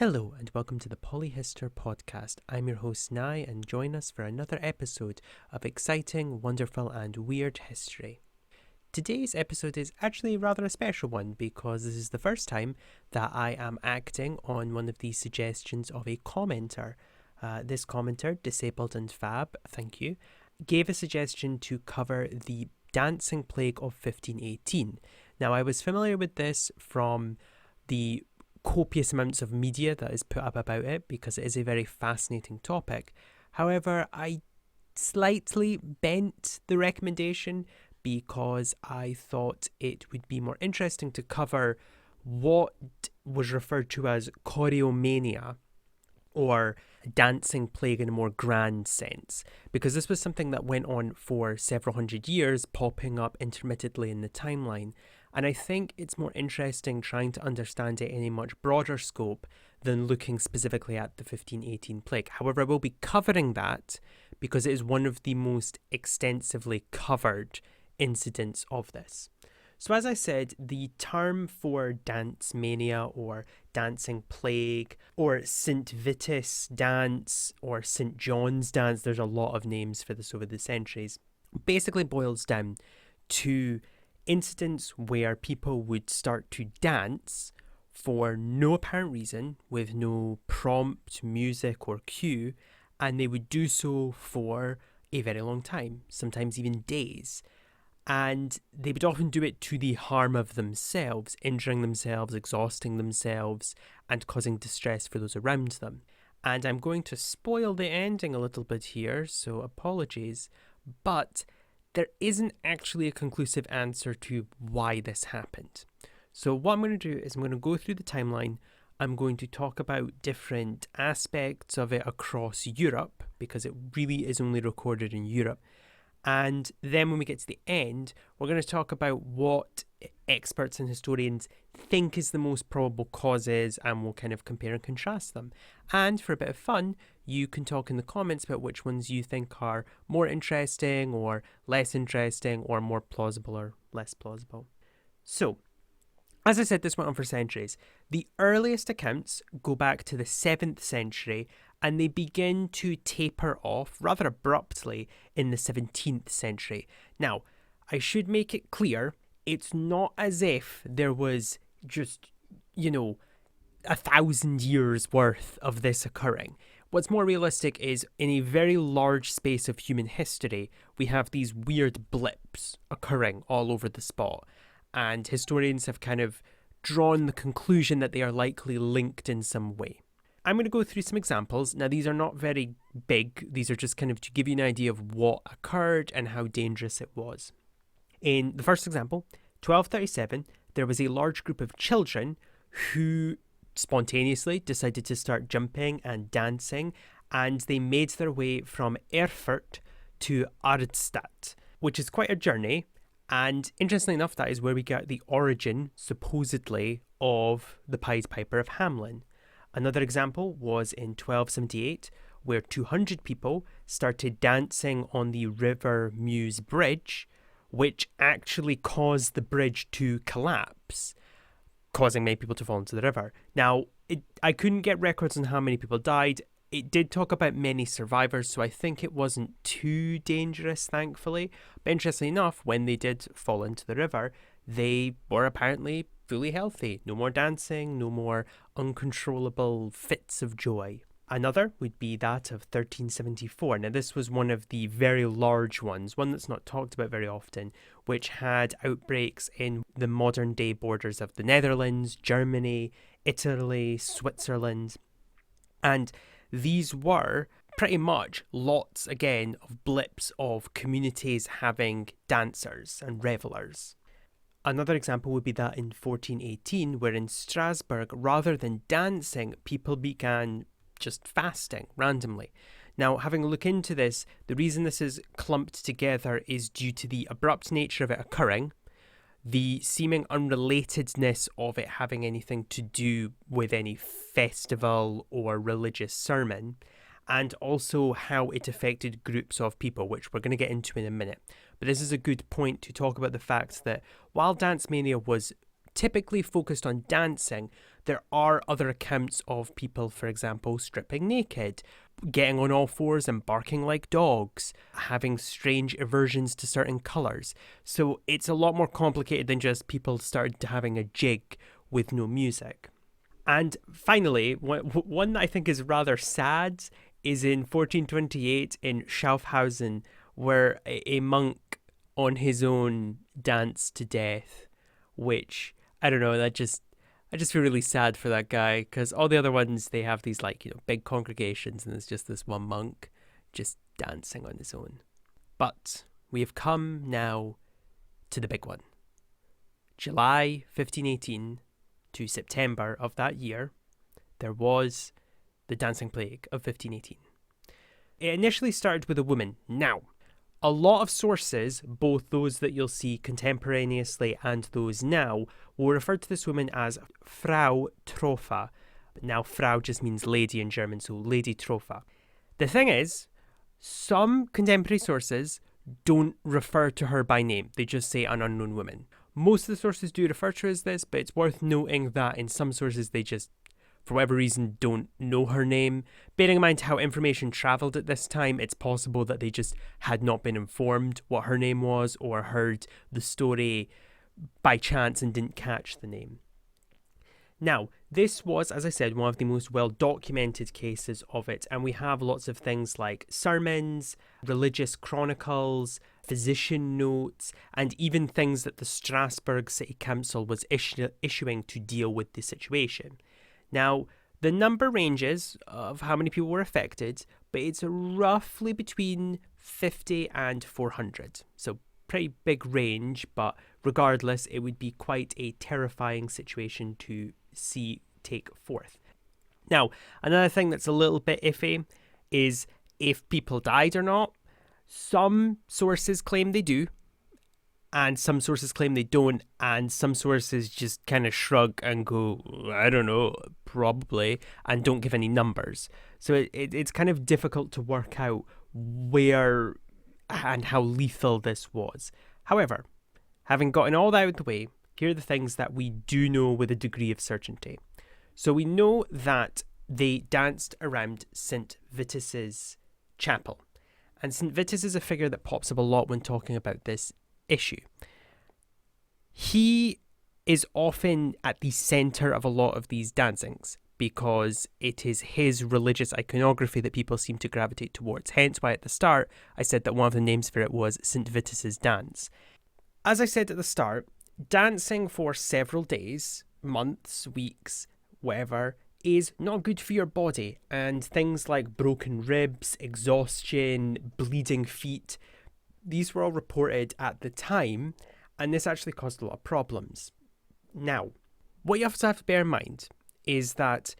Hello and welcome to the PolyHistor podcast. I'm your host Nye and join us for another episode of exciting, wonderful and weird history. Today's episode is actually rather a special one because this is the first time that I am acting on one of the suggestions of a commenter. This commenter, Disabled and Fab, thank you, gave a suggestion to cover the dancing plague of 1518. Now I was familiar with this from the copious amounts of media that is put up about it because it is a very fascinating topic. However, I slightly bent the recommendation because I thought it would be more interesting to cover what was referred to as choreomania, or dancing plague in a more grand sense, because this was something that went on for several hundred years, popping up intermittently in the timeline. And I think it's more interesting trying to understand it in a much broader scope than looking specifically at the 1518 plague. However, I will be covering that because it is one of the most extensively covered incidents of this. So as I said, the term for dance mania or dancing plague or St. Vitus dance or St. John's dance, there's a lot of names for this over the centuries, basically boils down to incidents where people would start to dance for no apparent reason, with no prompt, music or cue, and they would do so for a very long time, sometimes even days. And they would often do it to the harm of themselves, injuring themselves, exhausting themselves, and causing distress for those around them. And I'm going to spoil the ending a little bit here, so apologies, but there isn't actually a conclusive answer to why this happened. So what I'm going to do is I'm going to go through the timeline. I'm going to talk about different aspects of it across Europe, because it really is only recorded in Europe. And then when we get to the end, we're going to talk about what experts and historians think is the most probable causes, and we'll kind of compare and contrast them. And for a bit of fun, you can talk in the comments about which ones you think are more interesting or less interesting or more plausible or less plausible. So, as I said, this went on for centuries. The earliest accounts go back to the 7th century, and they begin to taper off rather abruptly in the 17th century. Now, I should make it clear, it's not as if there was just, 1,000 years worth of this occurring. What's more realistic is in a very large space of human history, we have these weird blips occurring all over the spot. And historians have kind of drawn the conclusion that they are likely linked in some way. I'm going to go through some examples. Now, these are not very big. These are just kind of to give you an idea of what occurred and how dangerous it was. In the first example, 1237, there was a large group of children who spontaneously decided to start jumping and dancing, and they made their way from Erfurt to Ardstadt, which is quite a journey. And interestingly enough, that is where we get the origin, supposedly, of the Pied Piper of Hamelin. Another example was in 1278, where 200 people started dancing on the River Meuse Bridge, which actually caused the bridge to collapse, causing many people to fall into the river. Now, I couldn't get records on how many people died. It did talk about many survivors, so I think it wasn't too dangerous, thankfully. But interestingly enough, when they did fall into the river, they were apparently fully healthy. No more dancing, no more uncontrollable fits of joy. Another would be that of 1374. Now, this was one of the very large ones, one that's not talked about very often, which had outbreaks in the modern-day borders of the Netherlands, Germany, Italy, Switzerland. And these were pretty much lots, again, of blips of communities having dancers and revellers. Another example would be that in 1418, where in Strasbourg, rather than dancing, people began just fasting randomly. Now, having a look into this, the reason this is clumped together is due to the abrupt nature of it occurring, the seeming unrelatedness of it having anything to do with any festival or religious sermon, and also how it affected groups of people, which we're going to get into in a minute. But this is a good point to talk about the fact that while Dance Mania was typically focused on dancing, There are other accounts of people, for example, stripping naked, getting on all fours and barking like dogs, having strange aversions to certain colours. So it's a lot more complicated than just people started having a jig with no music. And finally, one that I think is rather sad is in 1428 in Schaffhausen, where a monk on his own danced to death, which, I don't know, I just feel really sad for that guy, because all the other ones, they have these big congregations, and there's just this one monk just dancing on his own. But we have come now to the big one. July 1518 to September of that year, there was the Dancing Plague of 1518. It initially started with a woman. Now, a lot of sources, both those that you'll see contemporaneously and those now, will refer to this woman as Frau Tropha. Now, Frau just means lady in German, so Lady Tropha. The thing is, some contemporary sources don't refer to her by name. They just say an unknown woman. Most of the sources do refer to her as this, but it's worth noting that in some sources they just, for whatever reason, don't know her name. Bearing in mind how information travelled at this time, it's possible that they just had not been informed what her name was, or heard the story by chance and didn't catch the name. Now, this was, as I said, one of the most well-documented cases of it, and we have lots of things like sermons, religious chronicles, physician notes, and even things that the Strasbourg City Council was issuing to deal with the situation. Now, the number ranges of how many people were affected, but it's roughly between 50 and 400. So pretty big range, but regardless, it would be quite a terrifying situation to see take forth. Now, another thing that's a little bit iffy is if people died or not. Some sources claim they do, and some sources claim they don't, and some sources just kind of shrug and go, I don't know, probably, and don't give any numbers. So it's kind of difficult to work out where and how lethal this was. However, having gotten all that out of the way, here are the things that we do know with a degree of certainty. So we know that they danced around St. Vitus's chapel. And St. Vitus is a figure that pops up a lot when talking about this issue. He is often at the centre of a lot of these dancings because it is his religious iconography that people seem to gravitate towards. Hence why at the start I said that one of the names for it was St. Vitus's dance. As I said at the start, dancing for several days, months, weeks, whatever, is not good for your body, and things like broken ribs, exhaustion, bleeding feet, these were all reported at the time, and this actually caused a lot of problems. Now, what you also have to bear in mind is that,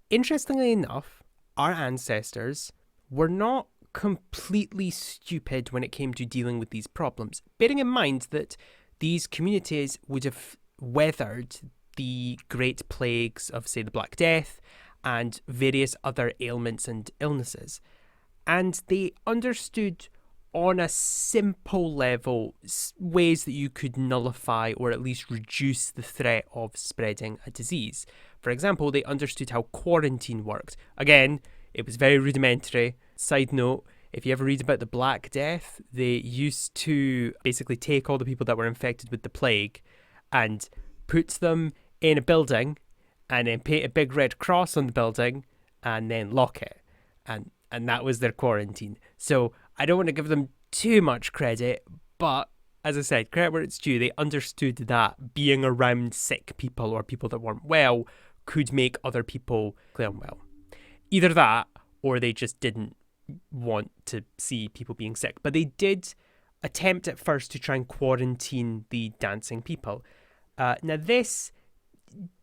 interestingly enough, our ancestors were not completely stupid when it came to dealing with these problems, bearing in mind that these communities would have weathered the great plagues of, say, the Black Death and various other ailments and illnesses. And they understood on a simple level ways that you could nullify or at least reduce the threat of spreading a disease. For example, they understood how quarantine worked. Again, it was very rudimentary. Side note, if you ever read about the Black Death, they used to basically take all the people that were infected with the plague and put them in a building and then paint a big red cross on the building and then lock it. And that was their quarantine. So I don't want to give them too much credit, but as I said, credit where it's due, they understood that being around sick people or people that weren't well could make other people unwell. Either that, or they just didn't want to see people being sick. But they did attempt at first to try and quarantine the dancing people. Now this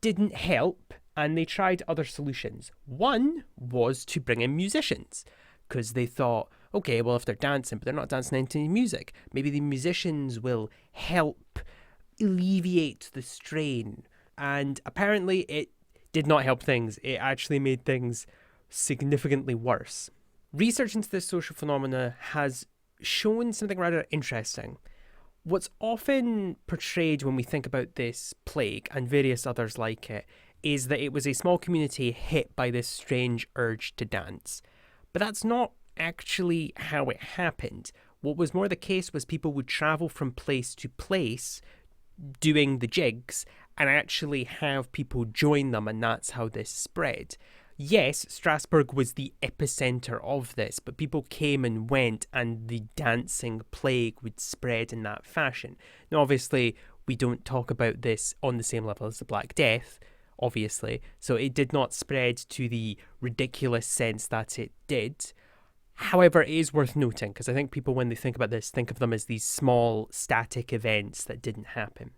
didn't help, and they tried other solutions. One was to bring in musicians, because they thought, okay, well, if they're dancing, but they're not dancing into any music, maybe the musicians will help alleviate the strain. And apparently it did not help things. It actually made things significantly worse. Research into this social phenomena has shown something rather interesting. What's often portrayed when we think about this plague and various others like it is that it was a small community hit by this strange urge to dance. But that's not actually how it happened. What was more the case was people would travel from place to place doing the jigs and actually have people join them, and that's how this spread. Yes, Strasbourg was the epicenter of this, but people came and went, and the dancing plague would spread in that fashion. Now, obviously, we don't talk about this on the same level as the Black Death, obviously, so it did not spread to the ridiculous sense that it did. However, it is worth noting, because I think people, when they think about this, think of them as these small, static events that didn't happen.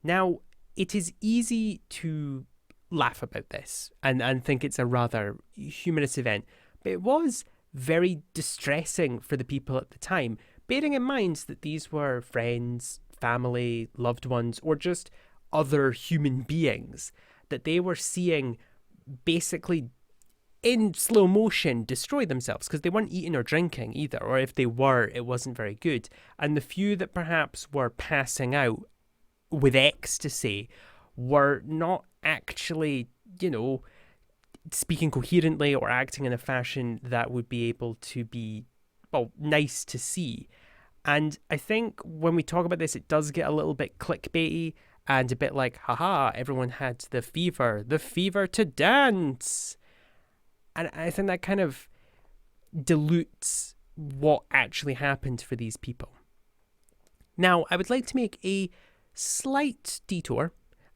Now, it is easy to laugh about this and think it's a rather humorous event, but it was very distressing for the people at the time, bearing in mind that these were friends, family, loved ones, or just other human beings that they were seeing basically in slow motion destroy themselves, because they weren't eating or drinking either, or if they were, it wasn't very good. And the few that perhaps were passing out with ecstasy were not actually, speaking coherently or acting in a fashion that would be able to be, nice to see. And I think when we talk about this, it does get a little bit clickbaity and a bit like, haha, everyone had the fever to dance. And I think that kind of dilutes what actually happened for these people. Now, I would like to make a slight detour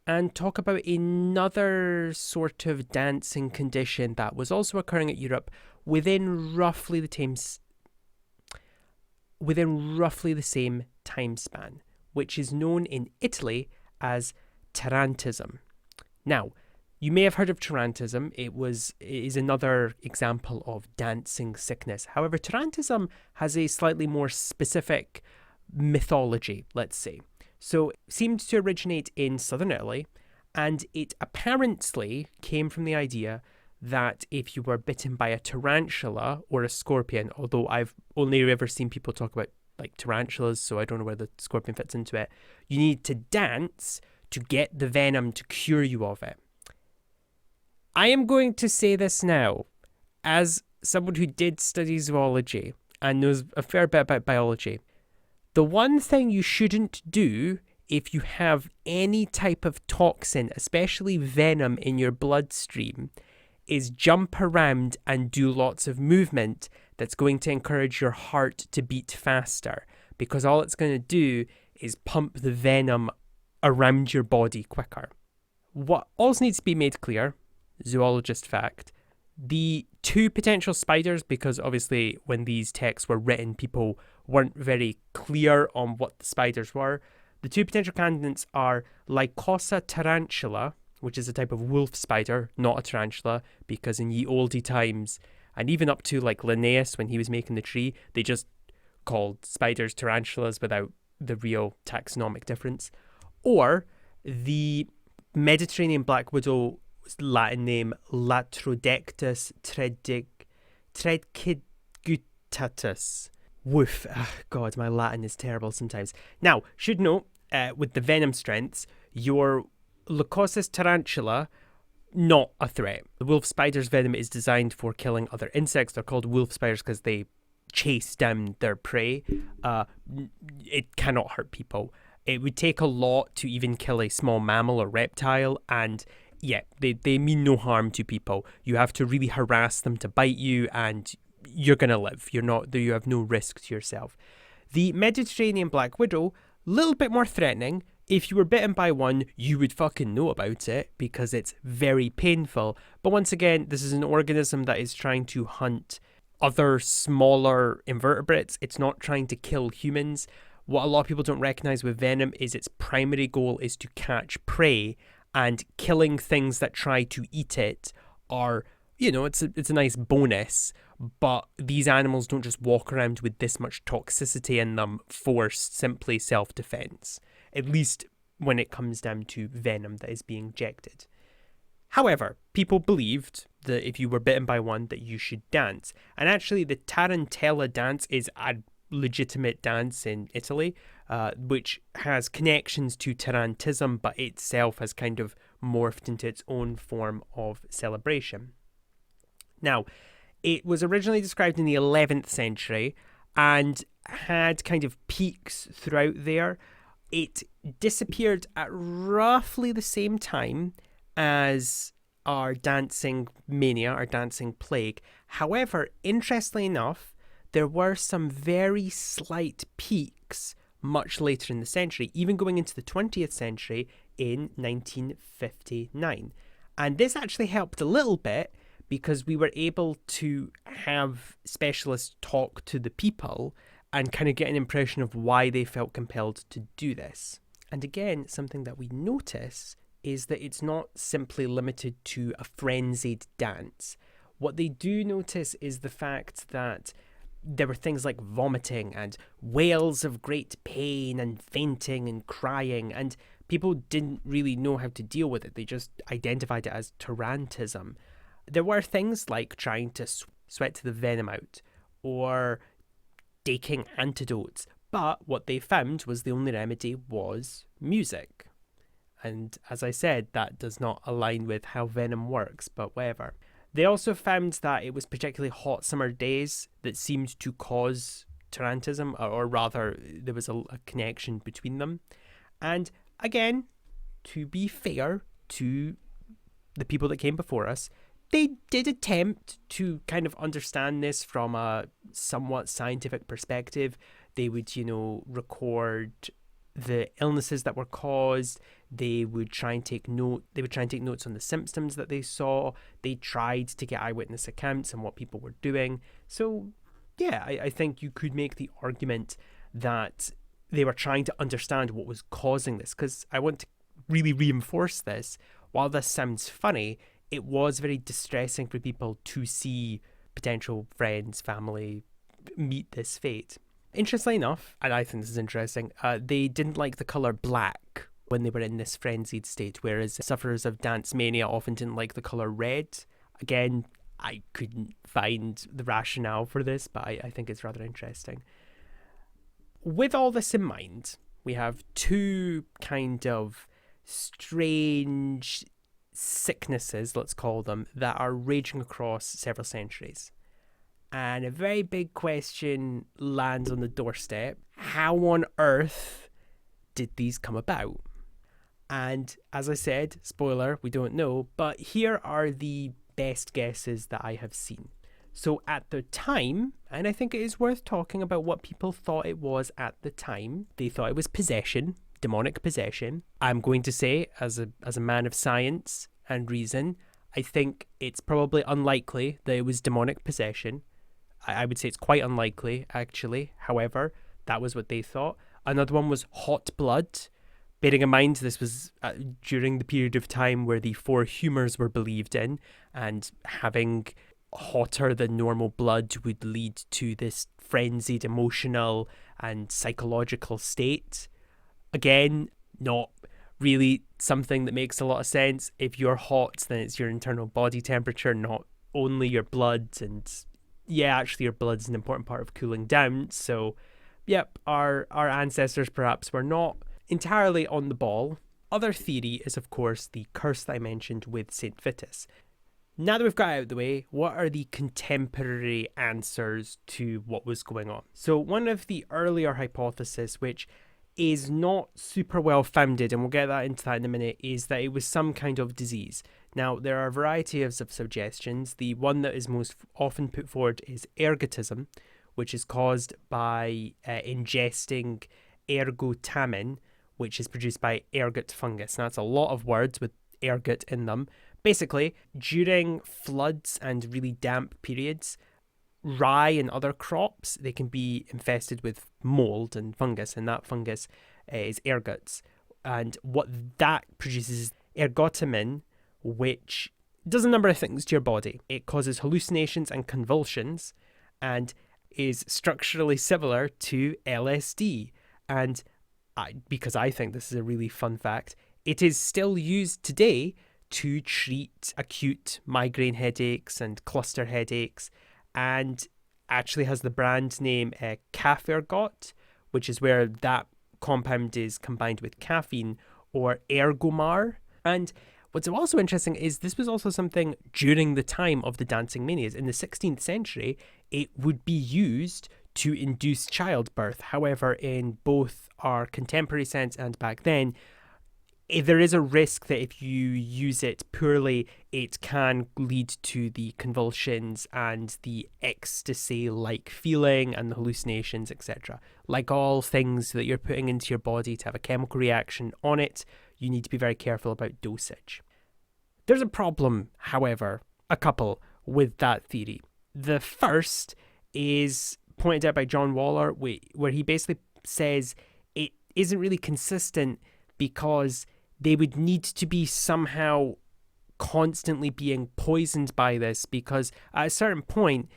and talk about another sort of dancing condition that was also occurring at Europe within roughly the same time span, which is known in Italy as Terrantism. Now, you may have heard of Terrantism. It is another example of dancing sickness. However, Terrantism has a slightly more specific mythology, let's say. So it seemed to originate in southern Italy, and it apparently came from the idea that if you were bitten by a tarantula or a scorpion, although I've only ever seen people talk about like tarantulas, so I don't know where the scorpion fits into it, you need to dance to get the venom to cure you of it. I am going to say this now, as someone who did study zoology and knows a fair bit about biology. The one thing you shouldn't do if you have any type of toxin, especially venom, in your bloodstream, is jump around and do lots of movement that's going to encourage your heart to beat faster, because all it's going to do is pump the venom around your body quicker. What also needs to be made clear, zoologist fact, the two potential spiders, because obviously when these texts were written, people weren't very clear on what the spiders were. The two potential candidates are Lycosa tarantula, which is a type of wolf spider, not a tarantula, because in ye olde times, and even up to like Linnaeus when he was making the tree, they just called spiders tarantulas without the real taxonomic difference. Or the Mediterranean black widow, Latin name Latrodectus tredcigutatus. Woof. Oh, God, my Latin is terrible sometimes. Now, should note, with the venom strengths, your Leucosis tarantula, not a threat. The wolf spider's venom is designed for killing other insects. They're called wolf spiders because they chase down their prey. It cannot hurt people. It would take a lot to even kill a small mammal or reptile, and yeah, they mean no harm to people. You have to really harass them to bite you, and you're going to live. You have no risk to yourself. The Mediterranean black widow, little bit more threatening. If you were bitten by one, you would fucking know about it because it's very painful. But once again, this is an organism that is trying to hunt other smaller invertebrates. It's not trying to kill humans. What a lot of people don't recognize with venom is its primary goal is to catch prey, and killing things that try to eat it are, it's a nice bonus. But these animals don't just walk around with this much toxicity in them for simply self-defense, at least when it comes down to venom that is being injected. However, people believed that if you were bitten by one, that you should dance. And actually, the Tarantella dance is a legitimate dance in Italy, which has connections to Terrantism, but itself has kind of morphed into its own form of celebration. Now, it was originally described in the 11th century and had kind of peaks throughout there. It disappeared at roughly the same time as our dancing mania, our dancing plague. However, interestingly enough, there were some very slight peaks much later in the century, even going into the 20th century in 1959. And this actually helped a little bit because we were able to have specialists talk to the people and kind of get an impression of why they felt compelled to do this. And again, something that we notice is that it's not simply limited to a frenzied dance. What they do notice is the fact that there were things like vomiting and wails of great pain and fainting and crying, and people didn't really know how to deal with it. They just identified it as Terrantism. There were things like trying to sweat the venom out or taking antidotes, but what they found was the only remedy was music. And as I said, that does not align with how venom works, but whatever. They also found that it was particularly hot summer days that seemed to cause Terrantism, or rather, there was a connection between them. And again, to be fair to the people that came before us, they did attempt to kind of understand this from a somewhat scientific perspective. They would, record the illnesses that were caused. They would try and take notes on the symptoms that they saw. They tried to get eyewitness accounts on what people were doing. So yeah, I think you could make the argument that they were trying to understand what was causing this, because I want to really reinforce this. While this sounds funny, it was very distressing for people to see potential friends, family meet this fate. Interestingly enough, and I think this is interesting, they didn't like the colour black when they were in this frenzied state, whereas sufferers of dance mania often didn't like the colour red. Again, I couldn't find the rationale for this, but I think it's rather interesting. With all this in mind, we have two kind of strange sicknesses, let's call them, that are raging across several centuries. And a very big question lands on the doorstep. How on earth did these come about? And as I said, spoiler, we don't know, but here are the best guesses that I have seen. So at the time, and I think it is worth talking about what people thought it was at the time, they thought it was possession, demonic possession. I'm going to say, as a man of science and reason, I think it's probably unlikely that it was demonic possession. I would say it's quite unlikely, actually. However, that was what they thought. Another one was hot blood. Bearing in mind this was during the period of time where the four humours were believed in, and having hotter than normal blood would lead to this frenzied emotional and psychological state. Again, not really something that makes a lot of sense. If you're hot, then it's your internal body temperature, not only your blood. And yeah, actually your blood's an important part of cooling down. So yep, our ancestors perhaps were not entirely on the ball. Other theory is, of course, the curse that I mentioned with St. Vitus. Now that we've got out of the way, what are the contemporary answers to what was going on? So one of the earlier hypotheses, which is not super well founded, and we'll get into that in a minute, is that it was some kind of disease. Now, there are a variety of suggestions. The one that is most often put forward is ergotism, which is caused by ingesting ergotamin, which is produced by ergot fungus. Now, that's a lot of words with ergot in them. Basically, during floods and really damp periods, rye and other crops, they can be infested with mold and fungus, and that fungus is ergots. And what that produces is ergotamin, which does a number of things to your body. It causes hallucinations and convulsions and is structurally similar to LSD. And because I think this is a really fun fact, it is still used today to treat acute migraine headaches and cluster headaches, and actually has the brand name Caffergot, which is where that compound is combined with caffeine, or Ergomar. And What's also interesting is this was also something during the time of the dancing manias. In the 16th century, it would be used to induce childbirth. However, in both our contemporary sense and back then, there is a risk that if you use it poorly, it can lead to the convulsions and the ecstasy-like feeling and the hallucinations, etc. Like all things that you're putting into your body to have a chemical reaction on it, you need to be very careful about dosage. There's a problem, however, a couple, with that theory. The first is pointed out by John Waller, where he basically says it isn't really consistent because they would need to be somehow constantly being poisoned by this, because at a certain point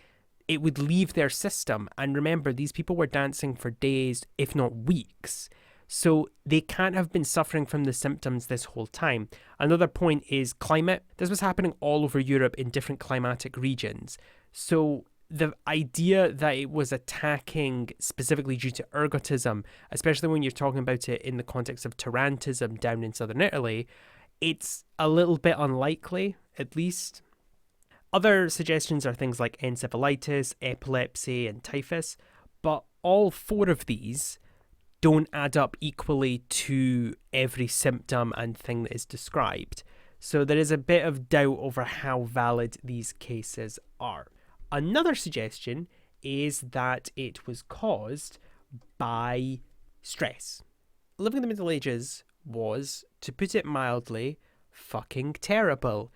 it would leave their system. And remember, these people were dancing for days, if not weeks. So they can't have been suffering from the symptoms this whole time. Another point is climate. This was happening all over Europe in different climatic regions. So the idea that it was attacking specifically due to ergotism, especially when you're talking about it in the context of Terrantism down in southern Italy, it's a little bit unlikely, at least. Other suggestions are things like encephalitis, epilepsy, and typhus, but all four of these don't add up equally to every symptom and thing that is described. So there is a bit of doubt over how valid these cases are. Another suggestion is that it was caused by stress. Living in the Middle Ages was, to put it mildly, fucking terrible.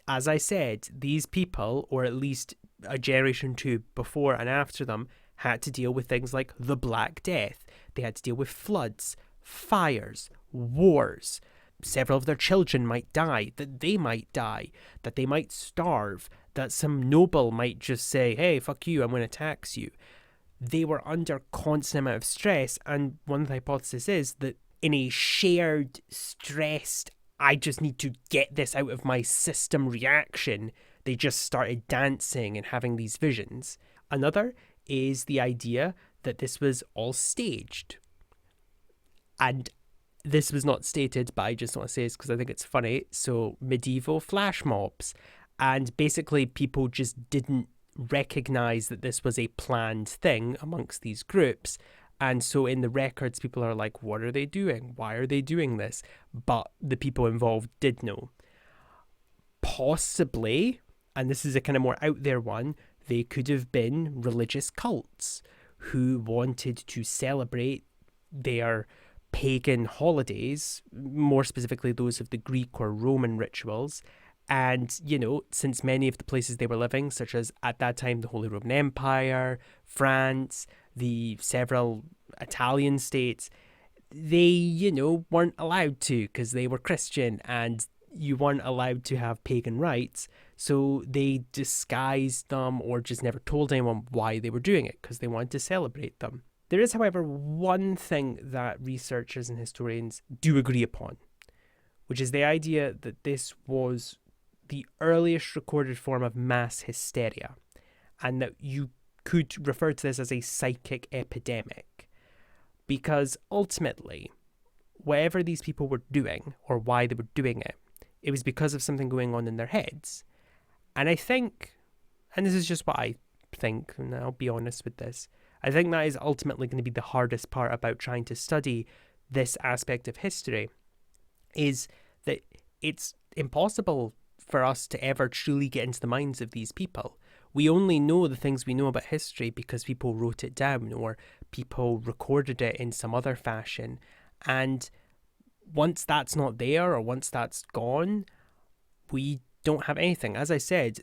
As I said, these people, or at least a generation or two before and after them, had to deal with things like the Black Death. They had to deal with floods, fires, wars. Several of their children might die, that they might die, that they might starve, that some noble might just say, hey, fuck you, I'm going to tax you. They were under constant amount of stress, and one of the hypotheses is that in a shared, stressed, I just need to get this out of my system reaction, they just started dancing and having these visions. Another is the idea that this was all staged. And this was not stated, but I just want to say this because I think it's funny. So medieval flash mobs. And basically people just didn't recognize that this was a planned thing amongst these groups. And so in the records, people are like, what are they doing? Why are they doing this? But the people involved did know. Possibly, and this is a kind of more out there one, they could have been religious cults who wanted to celebrate their pagan holidays, more specifically those of the Greek or Roman rituals. And, you know, since many of the places they were living, such as at that time the Holy Roman Empire, France, the several Italian states, they, you know, weren't allowed to because they were Christian and you weren't allowed to have pagan rites. So they disguised them or just never told anyone why they were doing it because they wanted to celebrate them. There is, however, one thing that researchers and historians do agree upon, which is the idea that this was the earliest recorded form of mass hysteria, and that you could refer to this as a psychic epidemic, because ultimately, whatever these people were doing or why they were doing it, it was because of something going on in their heads. And I think, and this is just what I think, and I'll be honest with this, I think that is ultimately going to be the hardest part about trying to study this aspect of history, is that it's impossible for us to ever truly get into the minds of these people. We only know the things we know about history because people wrote it down or people recorded it in some other fashion. And once that's not there or once that's gone, we don't have anything. As I said,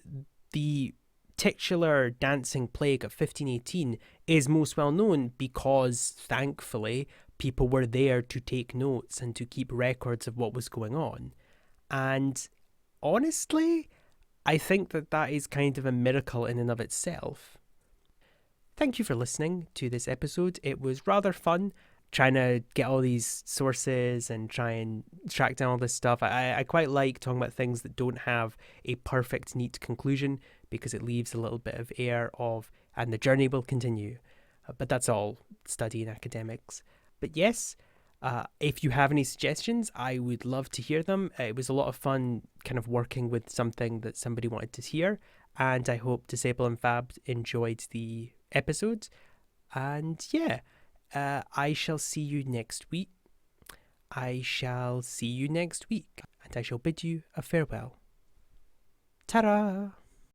the titular dancing plague of 1518 is most well known because, thankfully, people were there to take notes and to keep records of what was going on. And honestly, I think that that is kind of a miracle in and of itself. Thank you for listening to this episode. It was rather fun trying to get all these sources and try and track down all this stuff. I quite like talking about things that don't have a perfect, neat conclusion because it leaves a little bit of air of, and the journey will continue. But that's all studying academics. But yes, If you have any suggestions, I would love to hear them. It was a lot of fun kind of working with something that somebody wanted to hear, and I hope Disable and Fab enjoyed the episode. And yeah, I shall see you next week. And I shall bid you a farewell. Ta-ra!